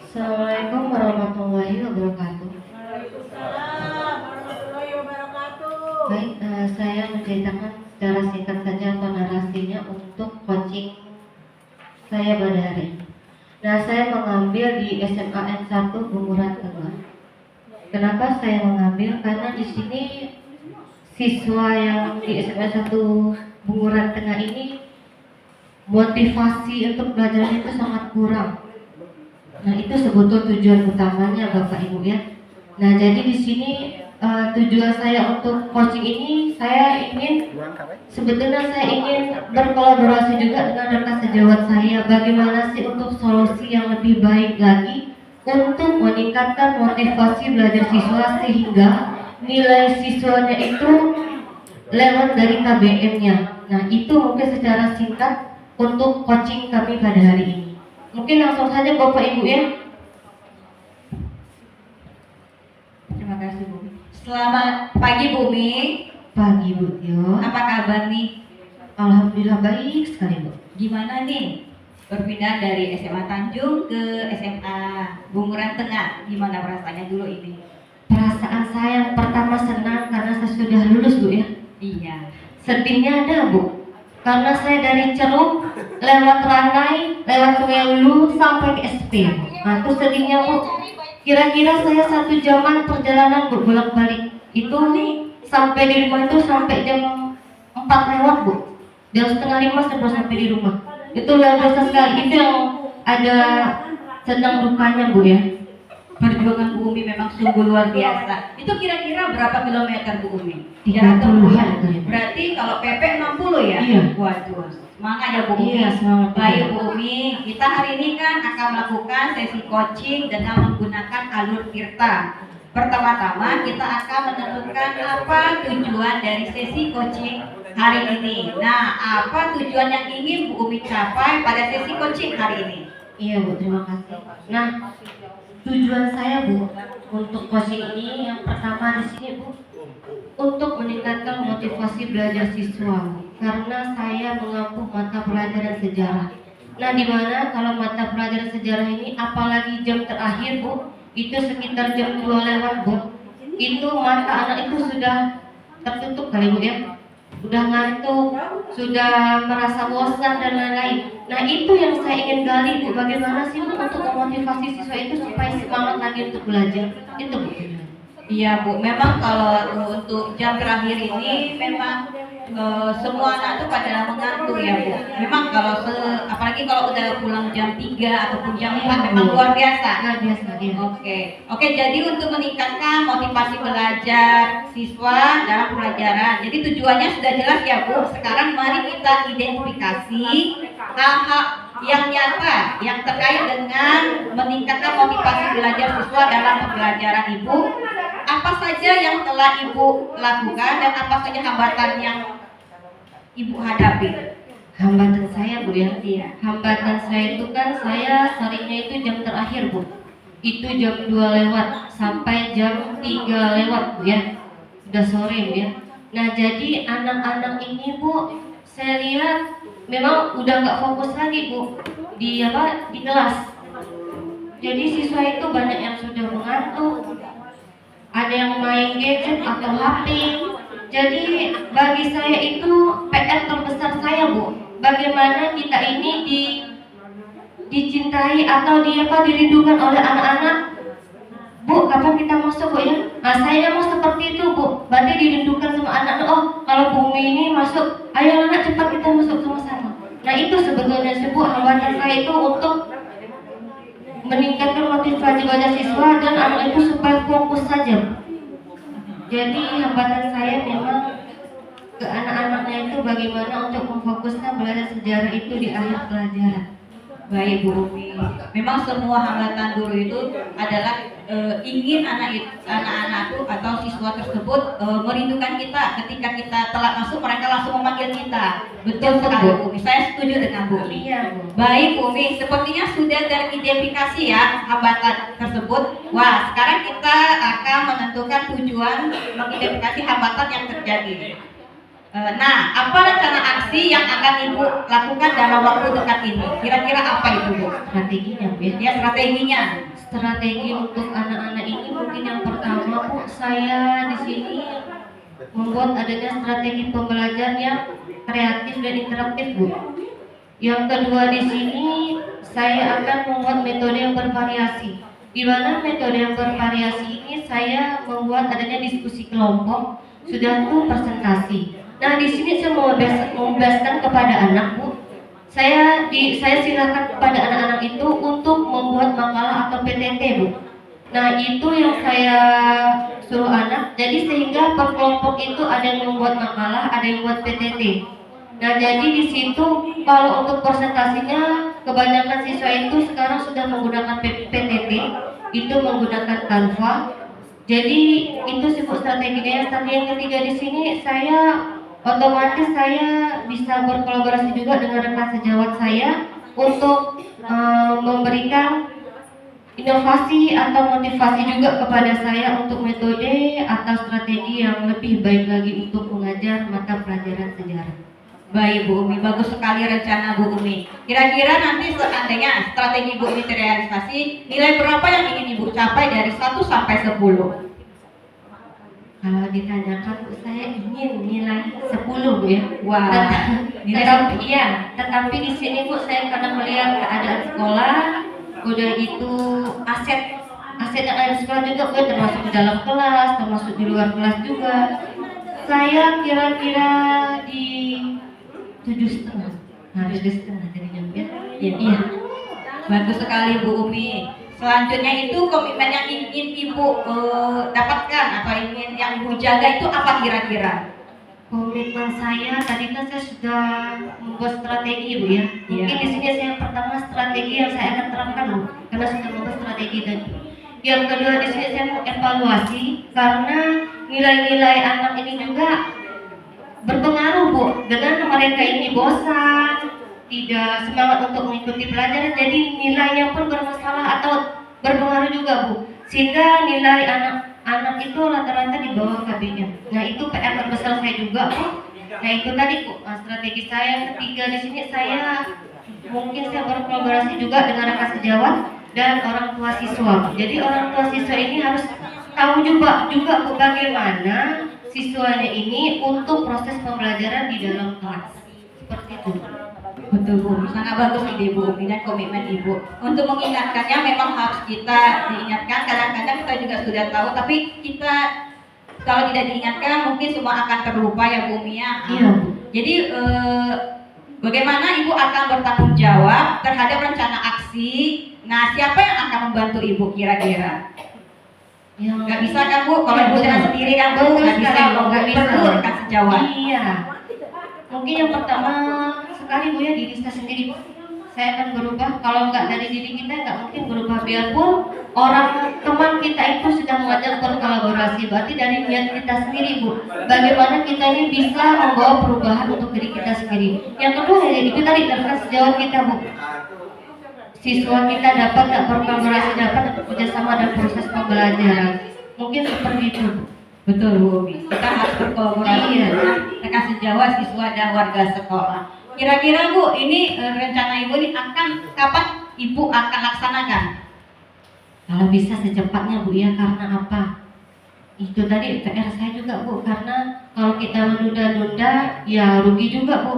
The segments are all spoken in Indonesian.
Assalamualaikum warahmatullahi wabarakatuh. Waalaikumsalam warahmatullahi wabarakatuh. Baik, saya menceritakan secara singkat saja atau narasinya untuk coaching saya pada hari ini. Nah, saya mengambil di SMA N1 Bunguran Tengah. Kenapa saya mengambil? Karena di sini siswa yang di SMA 1 Bunguran Tengah ini motivasi untuk belajarnya itu sangat kurang. Nah, itu sebetulnya tujuan utamanya Bapak Ibu ya. Nah, jadi di sini tujuan saya untuk coaching ini, sebetulnya saya ingin berkolaborasi juga dengan rekan sejawat saya. Bagaimana sih untuk solusi yang lebih baik lagi untuk meningkatkan motivasi belajar siswa sehingga nilai siswanya itu lewat dari KBM-nya. Nah, itu mungkin secara singkat untuk coaching kami pada hari ini. Mungkin langsung saja Bapak Ibu ya. Terima kasih Bu. Selamat pagi Bumi. Pagi Bu Tio. Apa kabar nih? Alhamdulillah baik sekali Bu. Gimana nih? Berpindah dari SMA Tanjung ke SMA Bunguran Tengah. Gimana perasaannya dulu ini? Perasaan saya yang pertama senang karena saya sudah lulus Bu ya. Iya. Sedihnya ada Bu, karena saya dari Ceruk lewat Ranai, lewat Sungai Hulu sampai ke SP. Nah itu sedihnya Bu. Kira-kira saya 1 jaman perjalanan Bu bolak-balik. Itu nih sampai di rumah itu sampai jam 4 lewat Bu. Jam setengah 5 saya baru sampai di rumah. Itu luar biasa sekali. Itu yang ada senang dukanya Bu ya. Perjuangan Bu Umi memang sungguh luar biasa. Itu kira-kira berapa kilometer Bu Umi? 30-an itu ya. Berarti kalau PP 60 ya? Iya. Waduh. Semangat ya Bu Umi. Iya, semangat. Baik Bu Umi, kita hari ini kan akan melakukan sesi coaching dengan menggunakan alur Tirta. Pertama-tama kita akan menentukan apa tujuan dari sesi coaching hari ini. Nah, apa tujuan yang ingin Bu Umi capai pada sesi coaching hari ini? Iya Bu, terima kasih. Nah, tujuan saya Bu untuk coaching ini yang pertama di sini Bu, untuk meningkatkan motivasi belajar siswa Bu. Karena saya mengampu mata pelajaran sejarah. Nah, di mana kalau mata pelajaran sejarah ini apalagi jam terakhir Bu, itu sekitar jam 2 lewat Bu. Itu mata anak itu sudah tertutup kali Bu ya. Sudah ngantuk, sudah merasa bosan dan lain-lain. Nah, itu yang saya ingin gali Bu, bagaimana sih Bu untuk memotivasi siswa itu supaya semangat lagi untuk belajar. Itu Bu. Iya Bu, memang kalau untuk jam terakhir ini memang semua anak itu pada mengantuk ya Bu. Memang kalau apalagi kalau udah pulang jam 3 ataupun jam 4 memang luar biasa. Luar biasa ya. Oke, jadi untuk meningkatkan motivasi belajar siswa dalam pelajaran. Jadi tujuannya sudah jelas ya Bu. Sekarang mari kita identifikasi hal-hal yang nyata yang terkait dengan meningkatkan motivasi belajar siswa dalam pembelajaran Ibu. Apa saja yang telah Ibu lakukan dan apa saja hambatan yang Ibu hadapi? Hambatan saya Bu ya. Iya. Hambatan saya itu kan saya seringnya itu jam terakhir Bu. Itu jam 2 lewat sampai jam 3 lewat Bu ya. Udah sore Bu ya. Nah, jadi anak-anak ini Bu, saya lihat memang udah nggak fokus lagi Bu di kelas. Jadi siswa itu banyak yang sudah mengantuk, ada yang main gadget atau HP. Jadi bagi saya itu PR terbesar saya Bu, bagaimana kita ini dicintai atau dirindukan oleh anak-anak. Bu, kapan kita masuk Bu ya? Nah, saya mau seperti itu Bu, berarti dirindukan sama anak-anak. Oh, kalau Bumi ini masuk, ayo anak cepat kita masuk sama-sama. Nah, itu sebetulnya sebuah hambatan saya itu untuk meningkatkan motivasi belajar siswa dan anak itu supaya fokus saja. Jadi hambatan saya memang ke anak-anaknya itu bagaimana untuk memfokuskan belajar sejarah itu di akhir pelajaran. Baik Bu Umi, memang semua hambatan guru itu adalah ingin anak-anak itu atau siswa tersebut merindukan kita. Ketika kita telat masuk, mereka langsung memanggil kita. Betul sekali Bu Umi, saya setuju dengan Bu Umi. Iya Bu. Baik Bu Umi, sepertinya sudah teridentifikasi ya hambatan tersebut. Wah, sekarang kita akan menentukan tujuan mengidentifikasi hambatan yang terjadi. Nah, apa rencana aksi yang akan Ibu lakukan dalam waktu dekat ini? Kira-kira apa itu Bu? Strateginya Bu ya. Ya, strateginya. strategi untuk anak-anak ini mungkin yang pertama Bu, saya di sini membuat adanya strategi pembelajaran yang kreatif dan interaktif Bu. Yang kedua di sini saya akan membuat metode yang bervariasi. Di mana metode yang bervariasi ini saya membuat adanya diskusi kelompok, sudah tuh presentasi. Nah di sini saya mau membebaskan kepada anak Bu. Saya silakan kepada anak-anak itu untuk membuat makalah atau PTT Bu. Nah itu yang saya suruh anak. Jadi sehingga per kelompok itu ada yang membuat makalah, ada yang membuat PTT. Nah jadi di situ kalau untuk presentasinya kebanyakan siswa itu sekarang sudah menggunakan PTT, itu menggunakan Canva. Jadi itu sibuk strateginya. Strategi yang ketiga di sini saya otomatis saya bisa berkolaborasi juga dengan rekan sejawat saya untuk memberikan inovasi atau motivasi juga kepada saya untuk metode atau strategi yang lebih baik lagi untuk mengajar mata pelajaran sejarah. Baik Bu Umi, bagus sekali rencana Bu Umi. Kira-kira nanti seandainya strategi Bu Umi terrealisasi, nilai berapa yang ingin Ibu capai dari 1 sampai 10? Kalau ditanyakan Bu, saya ingin nilai 10 Bu ya. Wah, tetapi di sini Bu saya karena melihat keadaan sekolah, udah itu aset yang ada di sekolah juga Bu, termasuk di dalam kelas, termasuk di luar kelas juga. Saya kira-kira di 7,5, harus 7,5 jadinya Bu ya. Iya. Bagus sekali Bu Umi. Selanjutnya itu komitmen yang ingin Ibu dapatkan atau ingin yang Ibu jaga itu apa kira-kira? Komitmen saya tadi kan saya sudah membuat strategi Bu ya. Mungkin di sini saya pertama strategi yang saya akan terapkan Bu, karena sudah membuat strategi tadi. Yang kedua di sini saya mau evaluasi karena nilai-nilai anak ini juga berpengaruh Bu. Dengan mereka ini bosan, tidak semangat untuk mengikuti pelajaran, jadi nilainya pun bermasalah atau berpengaruh juga Bu. Sehingga nilai anak itu rata-rata di bawah KB-nya. Nah itu PR terbesar saya juga Bu. Nah itu tadi Bu, strategi saya yang ketiga di sini saya mungkin saya berkolaborasi juga dengan rekan sejawat dan orang tua siswa. Jadi orang tua siswa ini harus tahu juga Bu bagaimana siswanya ini untuk proses pembelajaran di dalam kelas. Seperti itu. Betul Bu, sangat bagus ide Bu Umi dan komitmen Ibu. Untuk mengingatkannya memang harus kita diingatkan. Kadang-kadang kita juga sudah tahu, tapi kita kalau tidak diingatkan mungkin semua akan terlupa ya Bu Umi ya. Iya. Jadi bagaimana Ibu akan bertanggung jawab terhadap rencana aksi? Nah siapa yang akan membantu Ibu kira-kira? Nggak bisa kan Bu, kalau Ibu jalan sendiri kan Bu, nggak bisa, perlu rekan sejawat. Iya. Mungkin yang pertama sekali Bu ya diri kita sendiri Bu. Saya akan berubah, kalau nggak dari diri kita nggak mungkin berubah. Biarpun orang teman kita itu sudah mengajak berkolaborasi, berarti dari niat kita sendiri Bu. Bagaimana kita ini bisa membawa perubahan untuk diri kita sendiri. Yang kedua ya itu tadi rekan sejawat kita Bu. Siswa kita dapat nggak berkolaborasi, dapat bekerjasama dalam proses pembelajaran. Mungkin seperti itu Bu. Betul Bu Umi, kita harus berkolaborasi dengan rekan sejawat, siswa dan warga sekolah. Kira-kira Bu, ini rencana Ibu ini kapan Ibu akan laksanakan? Kalau bisa secepatnya Bu ya, karena apa? Itu tadi PR saya juga Bu, karena kalau kita menunda-nunda ya rugi juga Bu.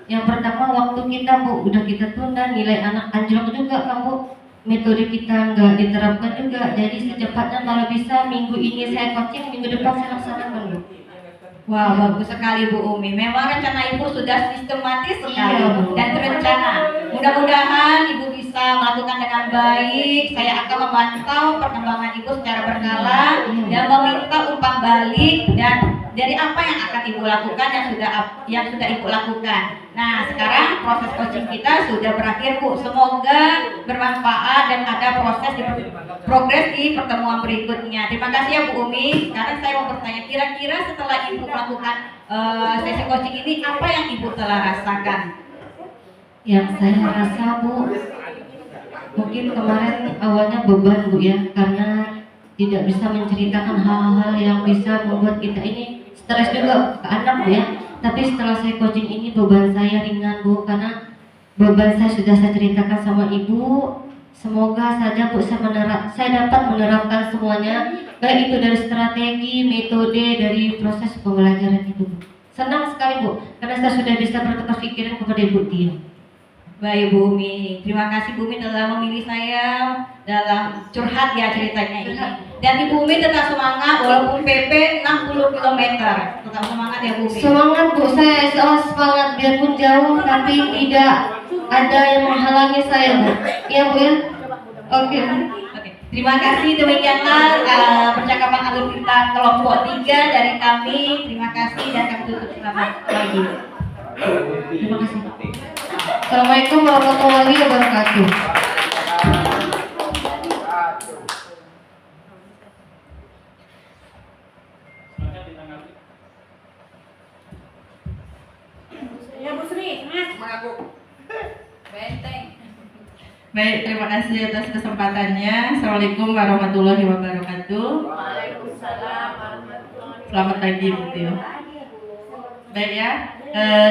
Yang pertama waktu kita Bu, udah kita tunda, nilai anak anjlok juga kan Bu. Metode kita nggak diterapkan juga, jadi secepatnya kalau bisa minggu ini saya coaching, minggu depan saya laksanakan Bu. Wah, bagus sekali Bu Umi. Memang rencana Ibu sudah sistematis sekali dan terencana. Mudah-mudahan Ibu bisa melakukan dengan baik. Saya akan memantau perkembangan Ibu secara berkala dan meminta umpan balik dan dari apa yang akan Ibu lakukan yang sudah Ibu lakukan. Nah, sekarang proses coaching kita sudah berakhir Bu. Semoga bermanfaat dan ada progres di pertemuan berikutnya. Terima kasih ya Bu Umi. Sekarang saya mau bertanya, kira-kira setelah Ibu melakukan sesi coaching ini, apa yang Ibu telah rasakan? Yang saya rasa Bu, mungkin kemarin awalnya beban Bu ya, karena tidak bisa menceritakan hal-hal yang bisa membuat kita ini stres juga ke anak Bu ya. Tapi setelah saya coaching ini beban saya ringan Bu, karena beban saya sudah saya ceritakan sama Ibu. Semoga saja Bu saya dapat menerapkan semuanya, baik itu dari strategi, metode, dari proses pembelajaran itu Bu. Senang sekali Bu, karena saya sudah bisa bertukar pikiran kepada Ibu Tia. Baik Bu Umi, terima kasih Bu Umi telah memilih saya dalam curhat ya ceritanya ini. Dan Ibu Umi tetap semangat walaupun PP 60 km. Tetap semangat ya Bu Umi. Semangat Bu, saya selalu semangat biarpun jauh, tapi tidak ada yang menghalangi saya Bu. Iya Bu ya? Oke. Terima kasih, demikianlah percakapan alur kita kelompok 3 dari kami. Terima kasih dan kami tutup selamat pagi. Terima kasih. Assalamualaikum warahmatullahi wabarakatuh. Ya Bu Sri, semangat Bu. Benteng. Baik, terima kasih atas kesempatannya. Assalamualaikum warahmatullahi wabarakatuh. Waalaikumsalam warahmatullahi wabarakatuh. Selamat pagi, Bu Tio. Baik ya,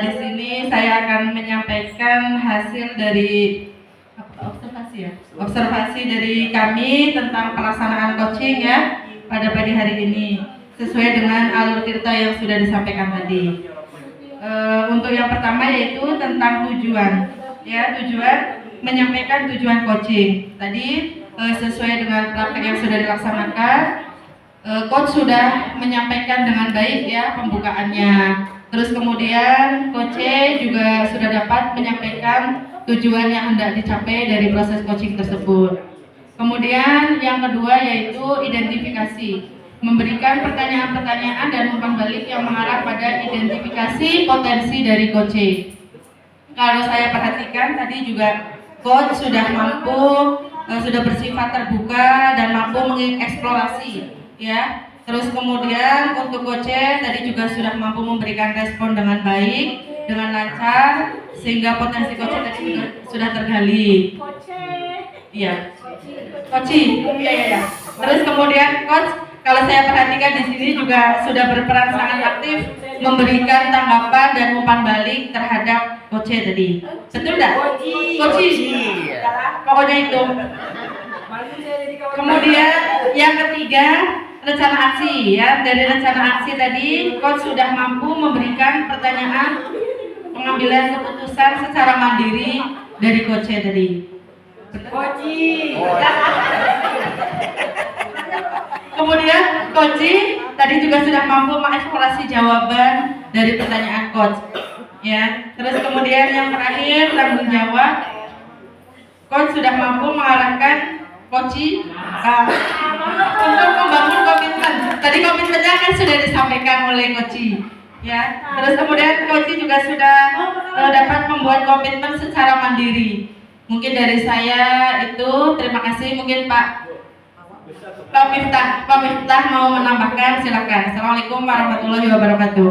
di sini saya akan menyampaikan hasil dari observasi ya, observasi dari kami tentang pelaksanaan coaching ya pada pagi hari ini sesuai dengan alur cerita yang sudah disampaikan tadi. Untuk yang pertama yaitu tentang tujuan, ya tujuan menyampaikan tujuan coaching. Tadi sesuai dengan praktek yang sudah dilaksanakan, coach sudah menyampaikan dengan baik ya pembukaannya. Terus kemudian coach juga sudah dapat menyampaikan tujuan yang hendak dicapai dari proses coaching tersebut. Kemudian yang kedua yaitu identifikasi, memberikan pertanyaan-pertanyaan dan umpan balik yang mengarah pada identifikasi potensi dari coaching. Kalau saya perhatikan tadi juga coach sudah mampu, sudah bersifat terbuka dan mampu mengeksplorasi, ya. Terus kemudian untuk coach tadi juga sudah mampu memberikan respon dengan baik, dengan lancar, sehingga potensi coach tadi sudah tergali. Iya. Coach, iya. Terus kemudian coach, kalau saya perhatikan di sini juga sudah berperan sangat aktif memberikan tanggapan dan umpan balik terhadap coach tadi. Betul enggak? Coach. Pokoknya itu. Kemudian yang ketiga, rencana aksi ya. Dari rencana aksi tadi coach sudah mampu memberikan pertanyaan pengambilan keputusan secara mandiri dari coach tadi. Coach. Kemudian coach tadi juga sudah mampu mengeksplorasi jawaban dari pertanyaan coach. Ya, terus kemudian yang terakhir tanggung jawab. Coach sudah mampu mengarahkan coach untuk membangun komitmen. Tadi komitmennya kan sudah disampaikan oleh coach. Ya, terus kemudian coach juga sudah dapat membuat komitmen secara mandiri. Mungkin dari saya itu terima kasih. Mungkin Pak Miftah mau menambahkan, silakan. Assalamualaikum warahmatullahi wabarakatuh.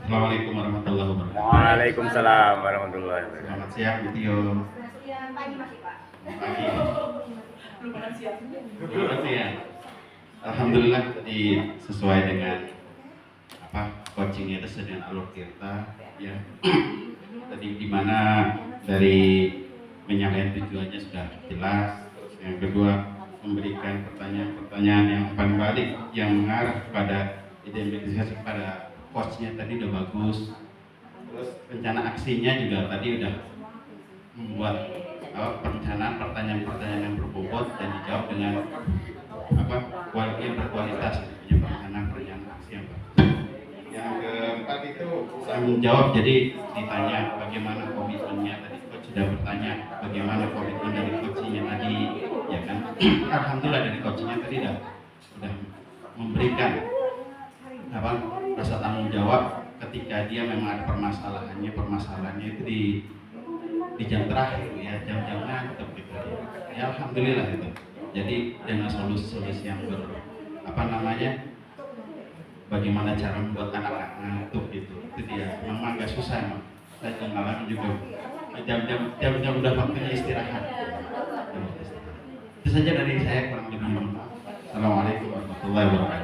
Assalamualaikum warahmatullahi wabarakatuh. Waalaikumsalam warahmatullahi wabarakatuh. Selamat siang Bu Tio. Pagi masih Pak. Pagi. Selamat siang. Alhamdulillah tadi sesuai dengan coaching itu dengan alur kita ya. Tadi dimana dari menyampaikan tujuannya sudah jelas. Yang kedua memberikan pertanyaan-pertanyaan yang umpan balik yang mengarah pada identifikasi pada coachnya tadi udah bagus. Terus rencana aksinya juga tadi udah membuat perencanaan pertanyaan-pertanyaan yang berbobot dan dijawab dengan yang berkualitas, punya perencanaan aksi yang bagus. Yang keempat itu saya menjawab, jadi ditanya bagaimana komitmennya tadi. Sudah bertanya bagaimana komitmen dari coachnya tadi, ya kan? Alhamdulillah dari coachnya tadi sudah memberikan rasa tanggung jawab ketika dia memang ada permasalahannya itu di jam terakhir ya, jam-jam ngantuk gitu ya. Alhamdulillah itu. Jadi dengan solusi-solusi yang bagaimana cara membuat anak-anak ngantuk itu dia memang agak susah emang. Saya ngalamin juga jam-jam udah waktunya istirahat. Itu saja dari saya, kurang lebih. Assalamualaikum warahmatullahi wabarakatuh.